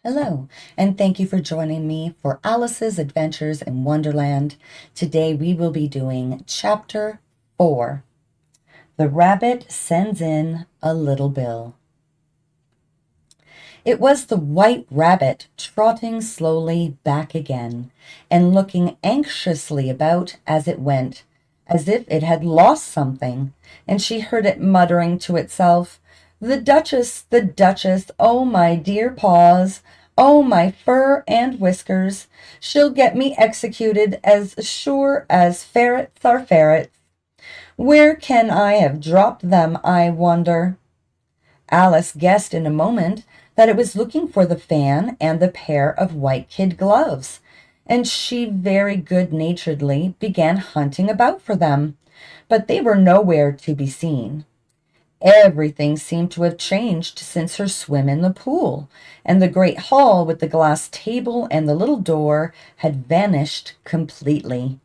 Hello, and thank you for joining me for Alice's Adventures in Wonderland. Today we will be doing Chapter 4. The Rabbit Sends in a Little Bill. It was the White Rabbit trotting slowly back again, and looking anxiously about as it went, as if it had lost something, and she heard it muttering to itself, the Duchess, oh my dear paws, oh my fur and whiskers, she'll get me executed as sure as ferrets are ferrets. Where can I have dropped them, I wonder? Alice guessed in a moment that it was looking for the fan and the pair of white kid gloves, and she very good-naturedly began hunting about for them, but they were nowhere to be seen. Everything seemed to have changed since her swim in the pool, and the great hall with the glass table and the little door had vanished completely.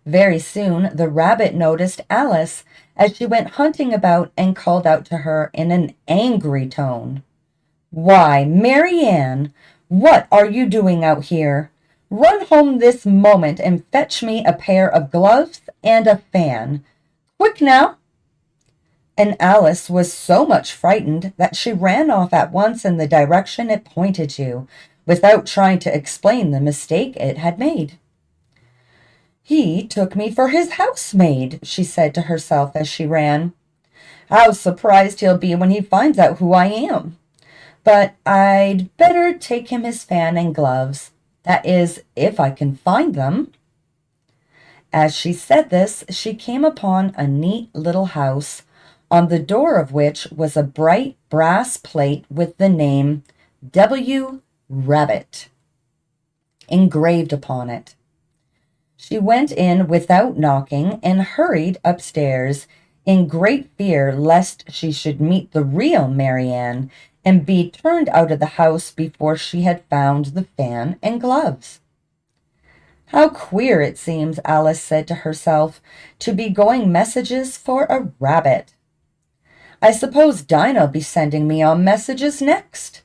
Very soon the rabbit noticed Alice as she went hunting about and called out to her in an angry tone. "Why, Mary Ann, what are you doing out here? Run home this moment and fetch me a pair of gloves and a fan. Quick now!" And Alice was so much frightened that she ran off at once in the direction it pointed to, without trying to explain the mistake it had made. "He took me for his housemaid," she said to herself as she ran. "How surprised he'll be when he finds out who I am. But I'd better take him his fan and gloves. That is, if I can find them." As she said this, she came upon a neat little house, on the door of which was a bright brass plate with the name W. Rabbit engraved upon it. She went in without knocking and hurried upstairs, in great fear lest she should meet the real Mary Ann and be turned out of the house before she had found the fan and gloves. "How queer it seems," Alice said to herself, "to be going messages for a rabbit. I suppose Dinah'll be sending me on messages next."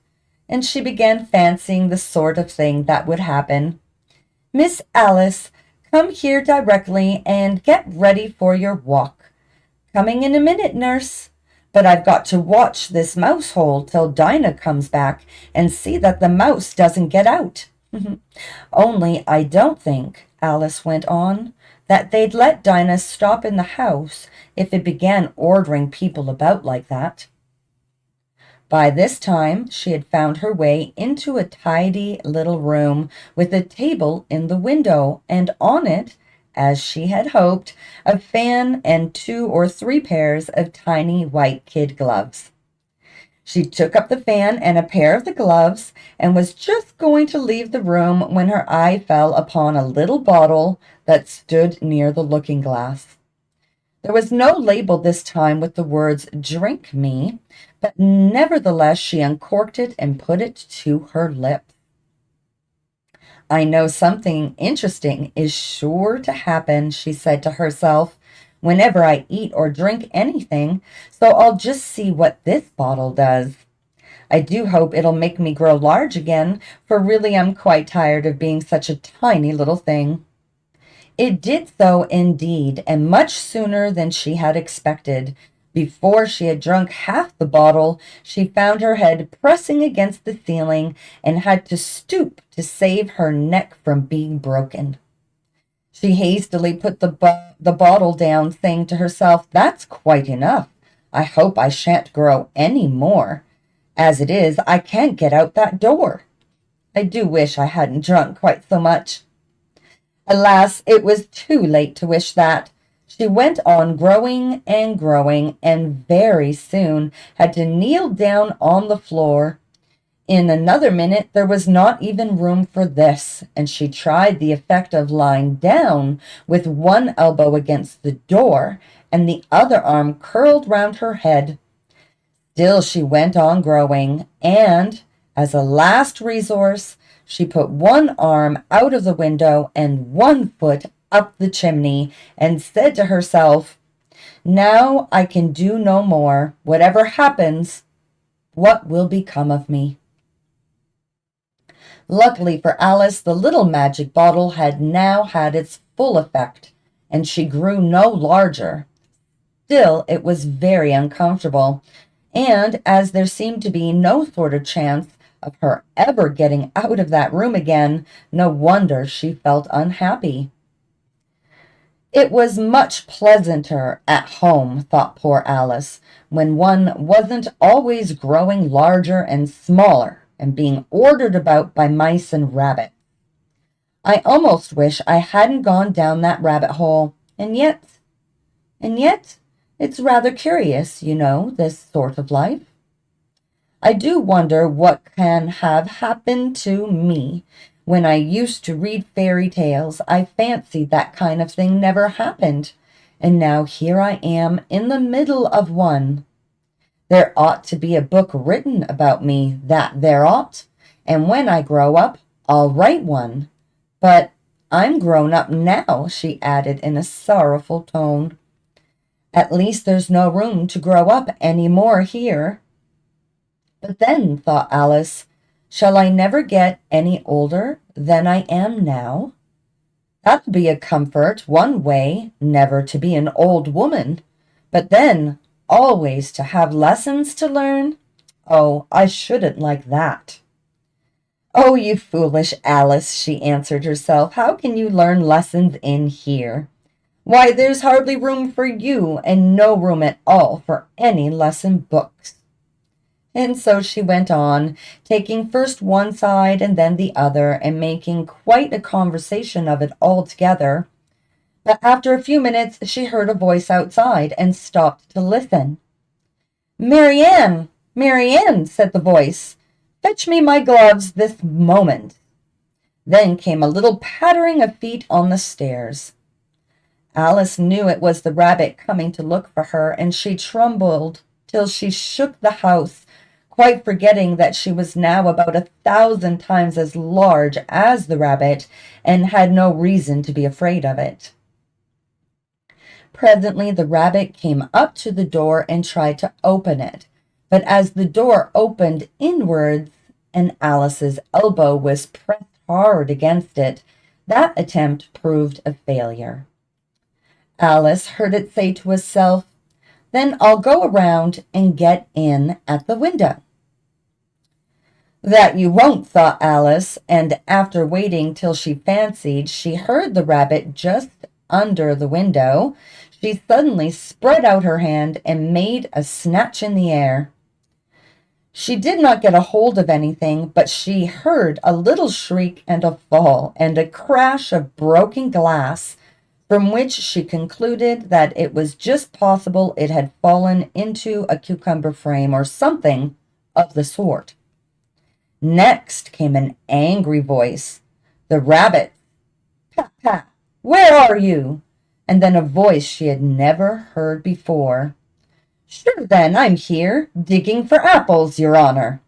And she began fancying the sort of thing that would happen. "Miss Alice, come here directly and get ready for your walk." "Coming in a minute, nurse. But I've got to watch this mouse hole till Dinah comes back and see that the mouse doesn't get out." "Only I don't think," Alice went on, "that they'd let Dinah stop in the house if it began ordering people about like that." By this time she had found her way into a tidy little room with a table in the window, and on it, as she had hoped, a fan and 2 or 3 pairs of tiny white kid gloves. She took up the fan and a pair of the gloves and was just going to leave the room when her eye fell upon a little bottle that stood near the looking-glass. There was no label this time with the words "Drink me," but nevertheless she uncorked it and put it to her lips. "I know something interesting is sure to happen," she said to herself, "whenever I eat or drink anything, so I'll just see what this bottle does. I do hope it'll make me grow large again, for really I'm quite tired of being such a tiny little thing." It did so indeed, and much sooner than she had expected. Before she had drunk half the bottle, she found her head pressing against the ceiling and had to stoop to save her neck from being broken. She hastily put the bottle down, saying to herself, "That's quite enough. I hope I shan't grow any more. As it is, I can't get out that door. I do wish I hadn't drunk quite so much." Alas, it was too late to wish that. She went on growing and very soon had to kneel down on the floor. In another minute there was not even room for this, and she tried the effect of lying down with one elbow against the door and the other arm curled round her head. Still she went on growing, and, as a last resource, she put one arm out of the window and one foot up the chimney, and said to herself, "Now I can do no more. Whatever happens, what will become of me?" Luckily for Alice, the little magic bottle had now had its full effect, and she grew no larger. Still, it was very uncomfortable, and as there seemed to be no sort of chance of her ever getting out of that room again, no wonder she felt unhappy. It was much pleasanter at home, thought poor Alice, when one wasn't always growing larger and smaller and being ordered about by mice and rabbits. I almost wish I hadn't gone down that rabbit hole, and yet, it's rather curious, this sort of life. I do wonder what can have happened to me. When I used to read fairy tales, I fancied that kind of thing never happened, and now here I am in the middle of one. There ought to be a book written about me, that there ought, and when I grow up, I'll write one. But I'm grown up now, she added in a sorrowful tone. At least there's no room to grow up any more here. But then, thought Alice, shall I never get any older than I am now? That'd be a comfort, one way, never to be an old woman. But then, always to have lessons to learn? Oh, I shouldn't like that. Oh, you foolish Alice, she answered herself. How can you learn lessons in here? Why, there's hardly room for you, and no room at all for any lesson books. And so she went on, taking first one side and then the other, and making quite a conversation of it altogether. But after a few minutes she heard a voice outside and stopped to listen. "Marianne, Marianne," said the voice, "fetch me my gloves this moment." Then came a little pattering of feet on the stairs. Alice knew it was the rabbit coming to look for her, and she trembled till she shook the house, quite forgetting that she was now about 1,000 times as large as the rabbit, and had no reason to be afraid of it. Presently the rabbit came up to the door and tried to open it, but as the door opened inwards and Alice's elbow was pressed hard against it, that attempt proved a failure. Alice heard it say to itself, "Then I'll go around and get in at the window." That you won't, thought Alice, and after waiting till she fancied she heard the rabbit just under the window, she suddenly spread out her hand and made a snatch in the air. She did not get a hold of anything, but she heard a little shriek and a fall and a crash of broken glass, from which she concluded that it was just possible it had fallen into a cucumber frame or something of the sort. Next came an angry voice, the rabbit. "Pat, pat, where are you?" And then a voice she had never heard before. "Sure then, I'm here, digging for apples, your honor."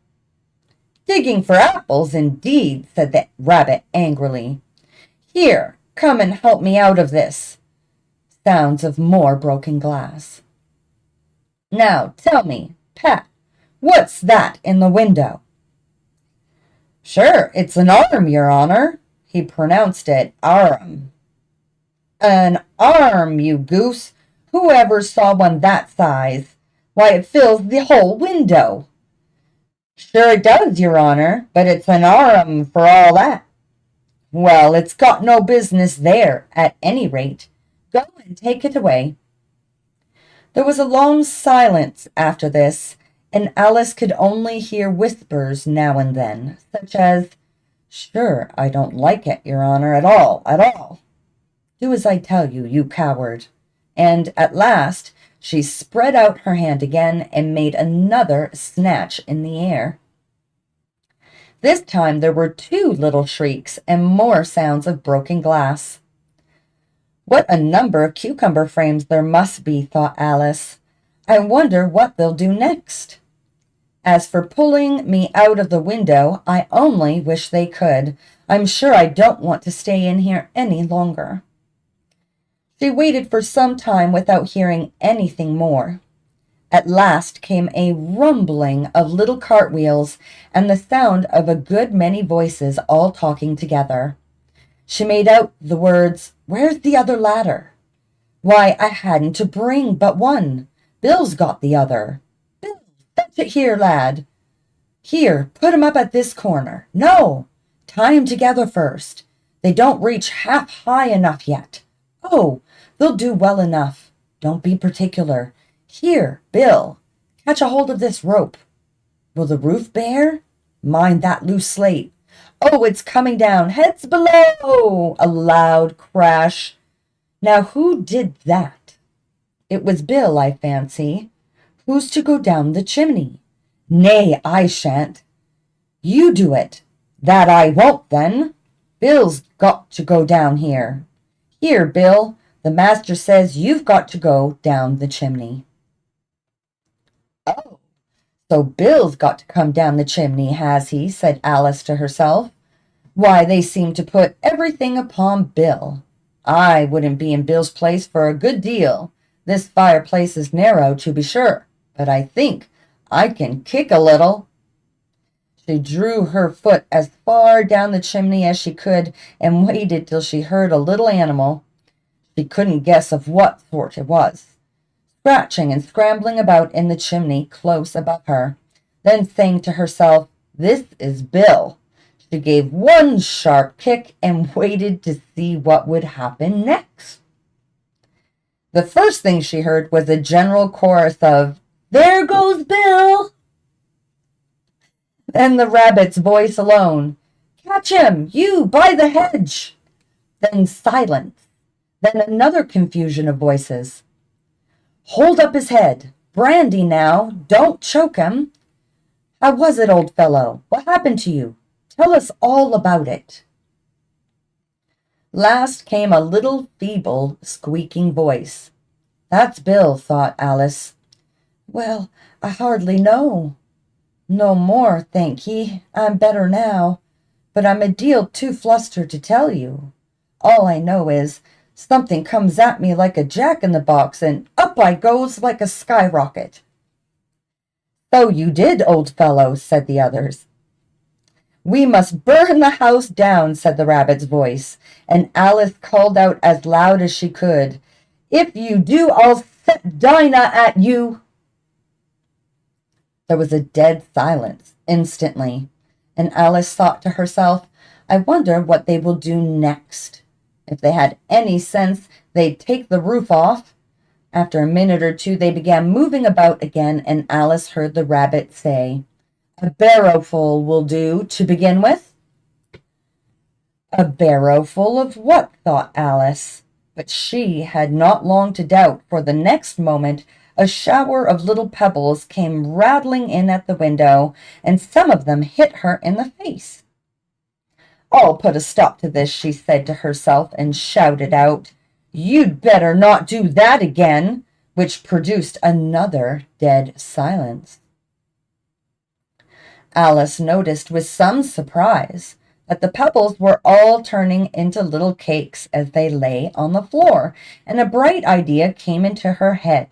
"Digging for apples, indeed," said the rabbit angrily. "Here, come and help me out of this." Sounds of more broken glass. "Now tell me, Pat, what's that in the window?" "Sure, it's an arm, your honor." He pronounced it arm. "An arm, you goose! Who ever saw one that size? Why, it fills the whole window." "Sure it does, your honor, but it's an arm for all that." "Well, it's got no business there, at any rate. Go and take it away." There was a long silence after this, and Alice could only hear whispers now and then, such as, "Sure, I don't like it, your honor, at all, at all." "Do as I tell you, you coward." And at last she spread out her hand again and made another snatch in the air. This time there were 2 little shrieks and more sounds of broken glass. "What a number of cucumber frames there must be," thought Alice. "I wonder what they'll do next. As for pulling me out of the window, I only wish they could. I'm sure I don't want to stay in here any longer." She waited for some time without hearing anything more. At last came a rumbling of little cartwheels and the sound of a good many voices all talking together. She made out the words, "Where's the other ladder?" "Why, I hadn't to bring but one. Bill's got the other." "Bill, fetch it here, lad." "Here, put 'em up at this corner." "No, tie 'em together first. They don't reach half high enough yet." "Oh, they'll do well enough. Don't be particular. Here, Bill, catch a hold of this rope. Will the roof bear? Mind that loose slate. Oh, it's coming down. Heads below!" A loud crash. Now who did that? It was Bill, I fancy. Who's to go down the chimney? "Nay, I shan't." "You do it." "That I won't, then. Bill's got to go down here." "Here, Bill, the master says you've got to go down the chimney." "Oh, so Bill's got to come down the chimney, has he?" said Alice to herself. "Why, they seem to put everything upon Bill. I wouldn't be in Bill's place for a good deal. This fireplace is narrow, to be sure, but I think I can kick a little." She drew her foot as far down the chimney as she could and waited till she heard a little animal. She couldn't guess of what sort it was, scratching and scrambling about in the chimney close above her. Then saying to herself, "This is Bill," she gave one sharp kick and waited to see what would happen next. The first thing she heard was a general chorus of, "There goes Bill!" Then the rabbit's voice alone, "Catch him, you, by the hedge!" Then silence. Then another confusion of voices. "Hold up his head. Brandy now. Don't choke him. How was it, old fellow? What happened to you? Tell us all about it." Last came a little feeble, squeaking voice. "That's Bill," thought Alice. "Well, I hardly know." "No more, thank ye. I'm better now, but I'm a deal too flustered to tell you. All I know is something comes at me like a jack-in-the-box, and up I goes like a skyrocket." "So you did, old fellow," said the others. "We must burn the house down," said the rabbit's voice, and Alice called out as loud as she could, "If you do, I'll set Dinah at you." There was a dead silence instantly, and Alice thought to herself, "I wonder what they will do next. If they had any sense, they'd take the roof off." After a minute or two, they began moving about again, and Alice heard the rabbit say, "A barrowful will do to begin with." A barrowful of what? Thought Alice. But she had not long to doubt, for the next moment a shower of little pebbles came rattling in at the window, and some of them hit her in the face. "I'll put a stop to this," she said to herself, and shouted out, "You'd better not do that again," which produced another dead silence. Alice noticed with some surprise that the pebbles were all turning into little cakes as they lay on the floor, and a bright idea came into her head.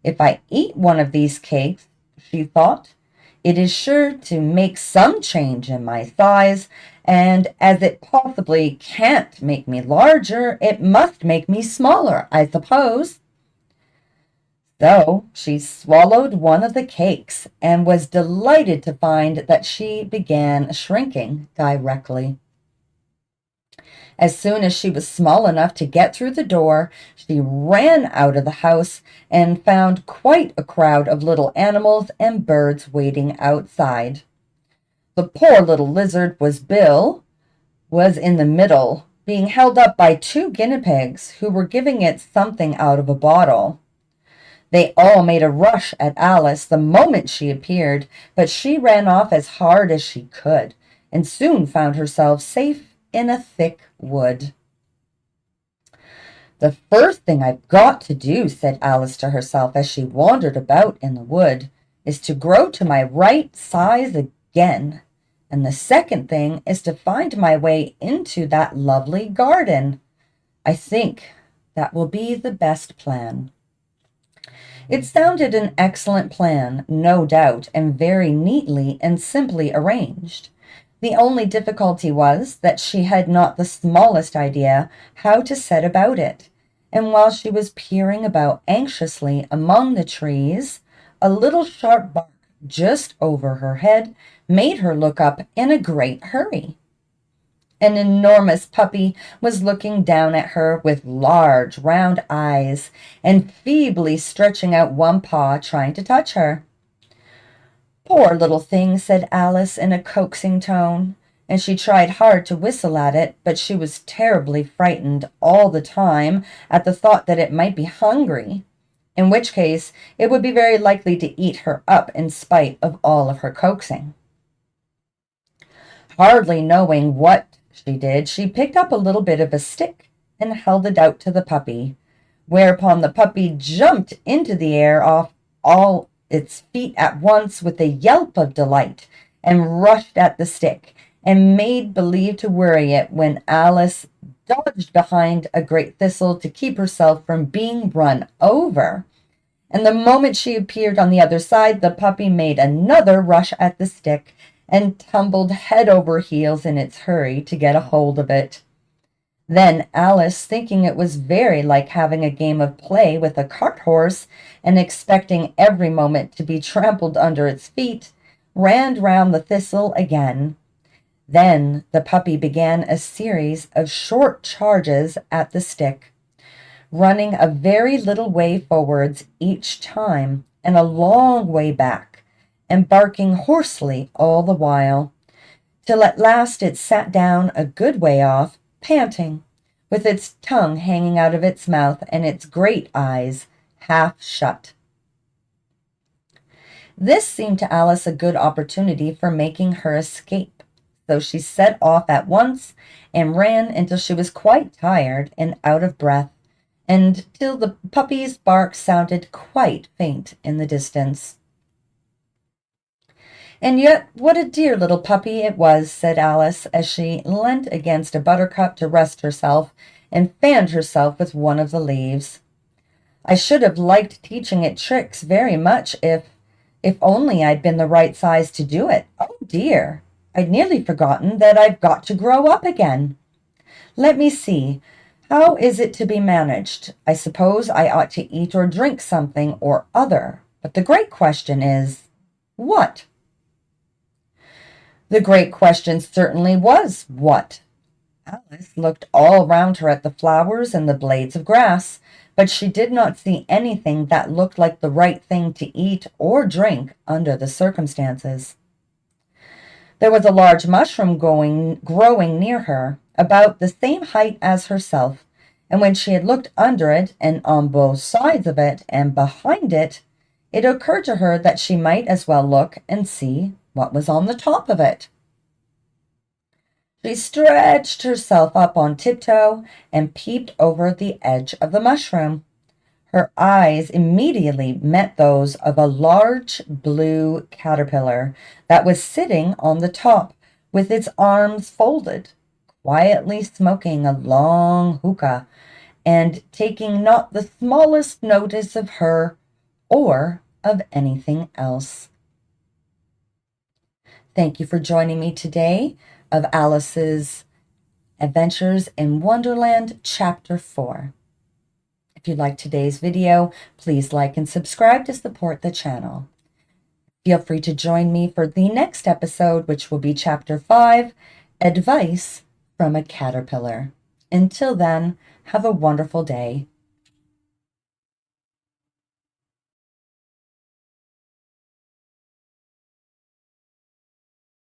"If I eat one of these cakes," she thought, "it is sure to make some change in my size, and as it possibly can't make me larger, it must make me smaller, I suppose." So she swallowed one of the cakes and was delighted to find that she began shrinking directly. As soon as she was small enough to get through the door, she ran out of the house and found quite a crowd of little animals and birds waiting outside. The poor little lizard was in the middle, being held up by two guinea pigs who were giving it something out of a bottle. They all made a rush at Alice the moment she appeared, but she ran off as hard as she could, and soon found herself safe in a thick wood. "The first thing I've got to do," said Alice to herself as she wandered about in the wood, "is to grow to my right size again. And the second thing is to find my way into that lovely garden. I think that will be the best plan." It sounded an excellent plan, no doubt, and very neatly and simply arranged. The only difficulty was that she had not the smallest idea how to set about it, and while she was peering about anxiously among the trees, a little sharp bark just over her head made her look up in a great hurry. An enormous puppy was looking down at her with large, round eyes and feebly stretching out one paw, trying to touch her. "Poor little thing," said Alice in a coaxing tone, and she tried hard to whistle at it, but she was terribly frightened all the time at the thought that it might be hungry, in which case it would be very likely to eat her up in spite of all of her coaxing. Hardly knowing what she did, she picked up a little bit of a stick and held it out to the puppy, whereupon the puppy jumped into the air off all its feet at once with a yelp of delight and rushed at the stick and made believe to worry it when Alice dodged behind a great thistle to keep herself from being run over. And the moment she appeared on the other side, the puppy made another rush at the stick and tumbled head over heels in its hurry to get a hold of it. Then Alice, thinking it was very like having a game of play with a cart horse and expecting every moment to be trampled under its feet, ran round the thistle again. Then the puppy began a series of short charges at the stick, running a very little way forwards each time and a long way back, and barking hoarsely all the while, till at last it sat down a good way off, panting, with its tongue hanging out of its mouth and its great eyes half shut. This seemed to Alice a good opportunity for making her escape, so she set off at once and ran until she was quite tired and out of breath, and till the puppy's bark sounded quite faint in the distance. "And yet what a dear little puppy it was," said Alice, as she leant against a buttercup to rest herself and fanned herself with one of the leaves. "I should have liked teaching it tricks very much if only I'd been the right size to do it. Oh dear, I'd nearly forgotten that I've got to grow up again. Let me see. How is it to be managed? I suppose I ought to eat or drink something or other, but the great question is, what?" The great question certainly was, what? Alice looked all round her at the flowers and the blades of grass, but she did not see anything that looked like the right thing to eat or drink under the circumstances. There was a large mushroom growing near her, about the same height as herself, and when she had looked under it and on both sides of it and behind it, it occurred to her that she might as well look and see what was on the top of it. She stretched herself up on tiptoe and peeped over the edge of the mushroom. Her eyes immediately met those of a large blue caterpillar that was sitting on the top with its arms folded, quietly smoking a long hookah and taking not the smallest notice of her or of anything else. Thank you for joining me today of Alice's Adventures in Wonderland Chapter 4. If you liked today's video, please like and subscribe to support the channel. Feel free to join me for the next episode, which will be Chapter 5, Advice from a Caterpillar. Until then, have a wonderful day.